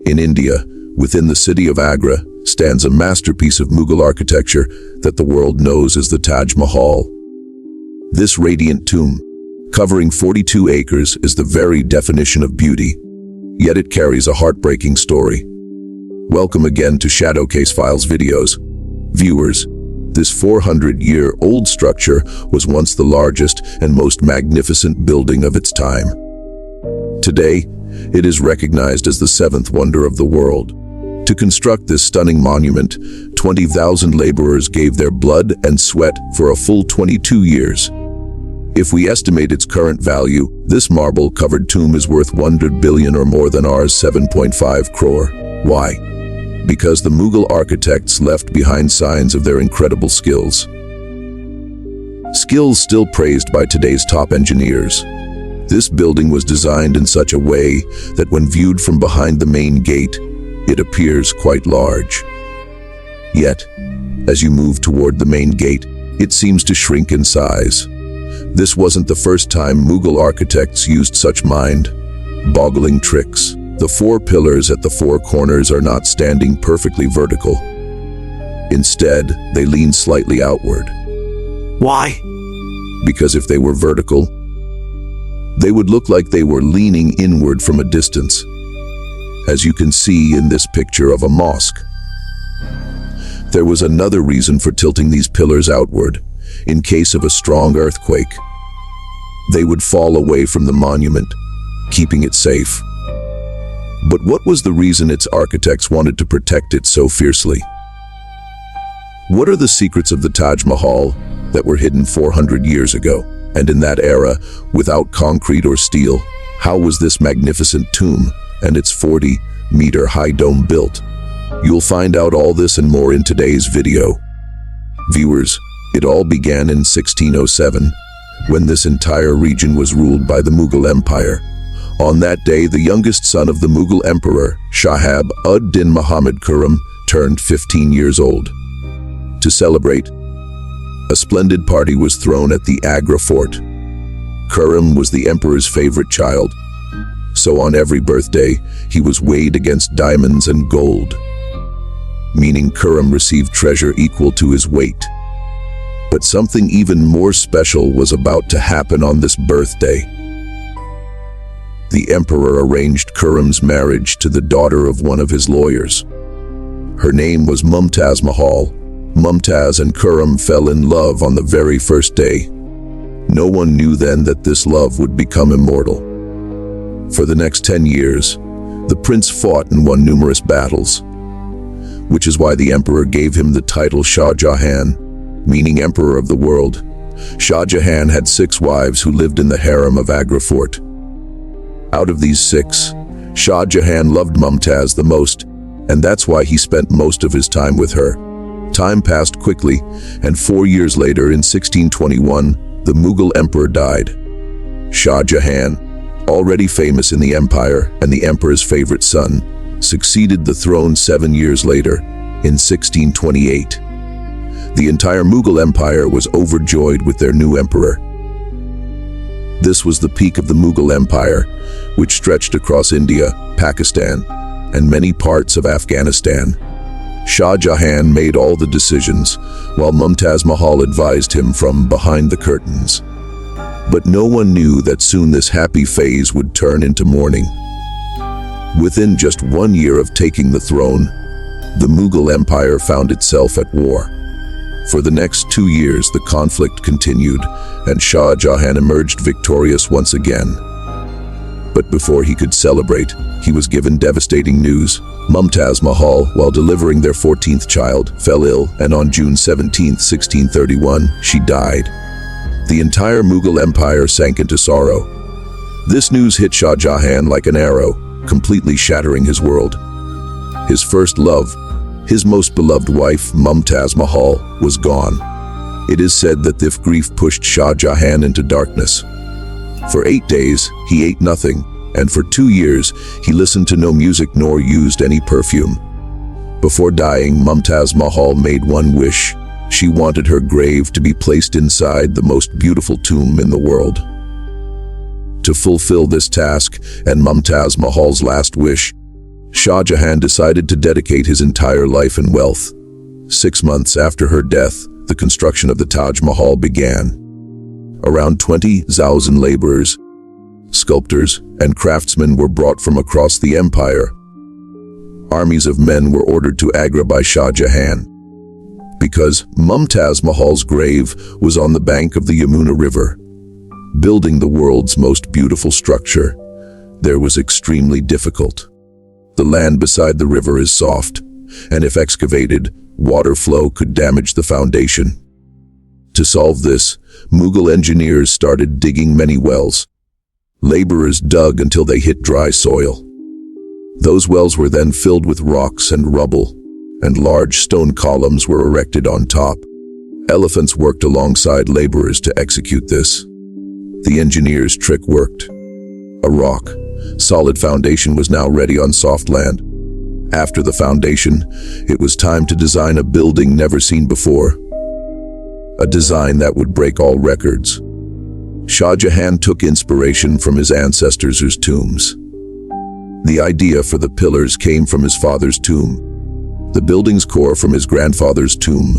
In India, within the city of Agra, stands a masterpiece of Mughal architecture that the world knows as the Taj Mahal. This radiant tomb, covering 42 acres, is the very definition of beauty, yet it carries a heartbreaking story. Welcome again to Shadowcase Files videos. Viewers, this 400-year-old structure was once the largest and most magnificent building of its time. Today, it is recognized as the seventh wonder of the world. To construct this stunning monument, 20,000 laborers gave their blood and sweat for a full 22 years. If we estimate its current value, this marble-covered tomb is worth 100 billion or more than ours 7.5 crore. Why? Because the Mughal architects left behind signs of their incredible skills. Skills still praised by today's top engineers. This building was designed in such a way that when viewed from behind the main gate, it appears quite large. Yet, as you move toward the main gate, it seems to shrink in size. This wasn't the first time Mughal architects used such mind-boggling tricks. The four pillars at the four corners are not standing perfectly vertical. Instead, they lean slightly outward. Why? Because if they were vertical, they would look like they were leaning inward from a distance, as you can see in this picture of a mosque. There was another reason for tilting these pillars outward. In case of a strong earthquake, they would fall away from the monument, keeping it safe. But what was the reason its architects wanted to protect it so fiercely? What are the secrets of the Taj Mahal that were hidden 400 years ago? And in that era, without concrete or steel, how was this magnificent tomb and its 40-meter-high dome built? You'll find out all this and more in today's video. Viewers, it all began in 1607, when this entire region was ruled by the Mughal Empire. On that day, the youngest son of the Mughal Emperor, Shah ud-Din Muhammad Khurram, turned 15 years old. To celebrate, a splendid party was thrown at the Agra fort. Khurram was the emperor's favorite child, so on every birthday, he was weighed against diamonds and gold, meaning Khurram received treasure equal to his weight. But something even more special was about to happen on this birthday. The emperor arranged Khurram's marriage to the daughter of one of his lawyers. Her name was Mumtaz Mahal. Mumtaz and Khurram fell in love on the very first day. No one knew then that this love would become immortal. For the next 10 years, the prince fought and won numerous battles, which is why the emperor gave him the title Shah Jahan, meaning Emperor of the World. Shah Jahan had 6 wives who lived in the harem of Agra Fort. Out of these 6, Shah Jahan loved Mumtaz the most, and that's why he spent most of his time with her. Time passed quickly, and 4 years later, in 1621, the Mughal emperor died. Shah Jahan, already famous in the empire and the emperor's favorite son, succeeded the throne 7 years later, in 1628. The entire Mughal Empire was overjoyed with their new emperor. This was the peak of the Mughal Empire, which stretched across India, Pakistan, and many parts of Afghanistan. Shah Jahan made all the decisions, while Mumtaz Mahal advised him from behind the curtains. But no one knew that soon this happy phase would turn into mourning. Within just 1 year of taking the throne, the Mughal Empire found itself at war. For the next 2 years, the conflict continued, and Shah Jahan emerged victorious once again. But before he could celebrate, he was given devastating news. Mumtaz Mahal, while delivering their 14th child, fell ill, and on June 17, 1631, she died. The entire Mughal Empire sank into sorrow. This news hit Shah Jahan like an arrow, completely shattering his world. His first love, his most beloved wife, Mumtaz Mahal, was gone. It is said that this grief pushed Shah Jahan into darkness. For 8 days, he ate nothing, and for 2 years, he listened to no music nor used any perfume. Before dying, Mumtaz Mahal made one wish. She wanted her grave to be placed inside the most beautiful tomb in the world. To fulfill this task and Mumtaz Mahal's last wish, Shah Jahan decided to dedicate his entire life and wealth. 6 months after her death, the construction of the Taj Mahal began. Around 20,000 laborers, sculptors, and craftsmen were brought from across the empire. Armies of men were ordered to Agra by Shah Jahan. Because Mumtaz Mahal's grave was on the bank of the Yamuna River, building the world's most beautiful structure there was extremely difficult. The land beside the river is soft, and if excavated, water flow could damage the foundation. To solve this, Mughal engineers started digging many wells. Laborers dug until they hit dry soil. Those wells were then filled with rocks and rubble, and large stone columns were erected on top. Elephants worked alongside laborers to execute this. The engineers' trick worked. A rock, solid foundation was now ready on soft land. After the foundation, it was time to design a building never seen before. A design that would break all records. Shah Jahan took inspiration from his ancestors' tombs. The idea for the pillars came from his father's tomb, the building's core from his grandfather's tomb,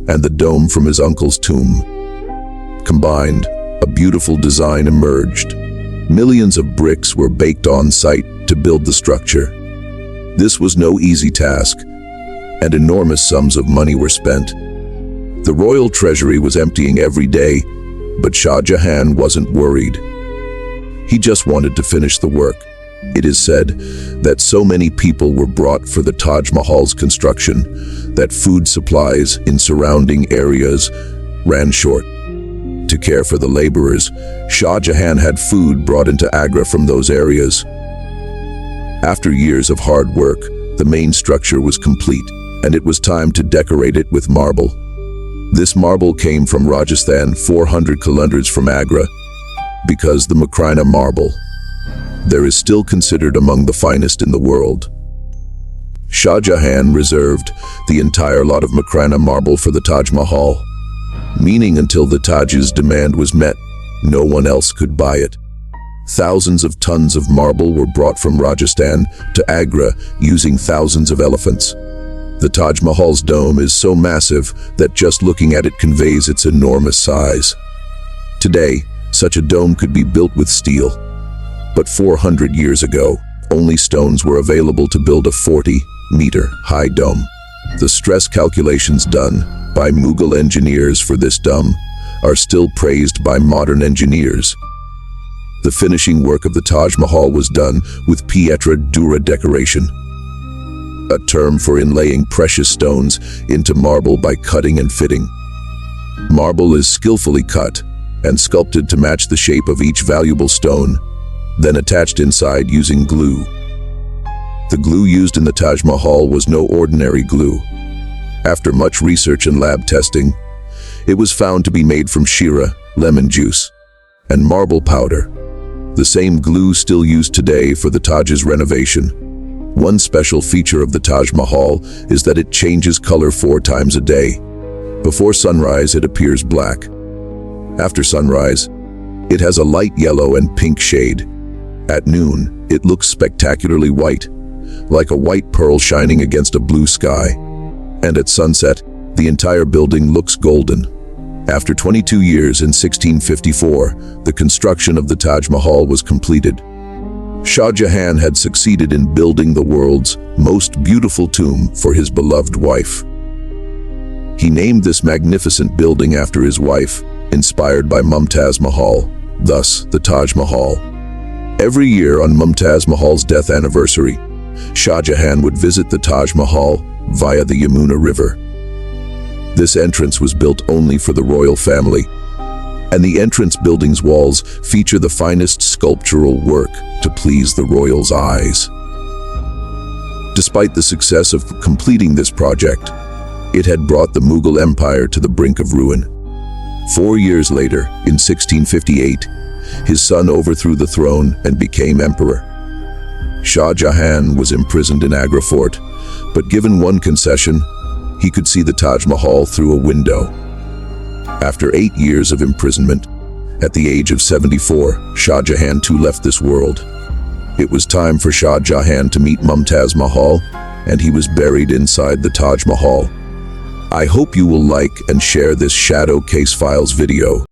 and the dome from his uncle's tomb. Combined, a beautiful design emerged. Millions of bricks were baked on site to build the structure. This was no easy task, and enormous sums of money were spent. The royal treasury was emptying every day, but Shah Jahan wasn't worried. He just wanted to finish the work. It is said that so many people were brought for the Taj Mahal's construction that food supplies in surrounding areas ran short. To care for the laborers, Shah Jahan had food brought into Agra from those areas. After years of hard work, the main structure was complete, and it was time to decorate it with marble. This marble came from Rajasthan, 400 kilometers from Agra, because the Makrina marble there is still considered among the finest in the world. Shah Jahan reserved the entire lot of Makrina marble for the Taj Mahal, meaning until the Taj's demand was met, no one else could buy it. Thousands of tons of marble were brought from Rajasthan to Agra using thousands of elephants. The Taj Mahal's dome is so massive that just looking at it conveys its enormous size. Today, such a dome could be built with steel. But 400 years ago, only stones were available to build a 40-meter high dome. The stress calculations done by Mughal engineers for this dome are still praised by modern engineers. The finishing work of the Taj Mahal was done with pietra dura decoration, a term for inlaying precious stones into marble by cutting and fitting. Marble is skillfully cut and sculpted to match the shape of each valuable stone, then attached inside using glue. The glue used in the Taj Mahal was no ordinary glue. After much research and lab testing, it was found to be made from shira, lemon juice, and marble powder, the same glue still used today for the Taj's renovation. One special feature of the Taj Mahal is that it changes color 4 times a day. Before sunrise, it appears black. After sunrise, it has a light yellow and pink shade. At noon, it looks spectacularly white, like a white pearl shining against a blue sky. And at sunset, the entire building looks golden. After 22 years in 1654, the construction of the Taj Mahal was completed. Shah Jahan had succeeded in building the world's most beautiful tomb for his beloved wife. He named this magnificent building after his wife, inspired by Mumtaz Mahal, thus the Taj Mahal. Every year on Mumtaz Mahal's death anniversary, Shah Jahan would visit the Taj Mahal via the Yamuna River. This entrance was built only for the royal family, and the entrance building's walls feature the finest sculptural work to please the royals' eyes. Despite the success of completing this project, it had brought the Mughal Empire to the brink of ruin. 4 years later, in 1658, his son overthrew the throne and became emperor. Shah Jahan was imprisoned in Agra Fort, but given one concession, he could see the Taj Mahal through a window. After 8 years of imprisonment, at the age of 74, Shah Jahan too left this world. It was time for Shah Jahan to meet Mumtaz Mahal, and he was buried inside the Taj Mahal. I hope you will like and share this Shadow Case Files video.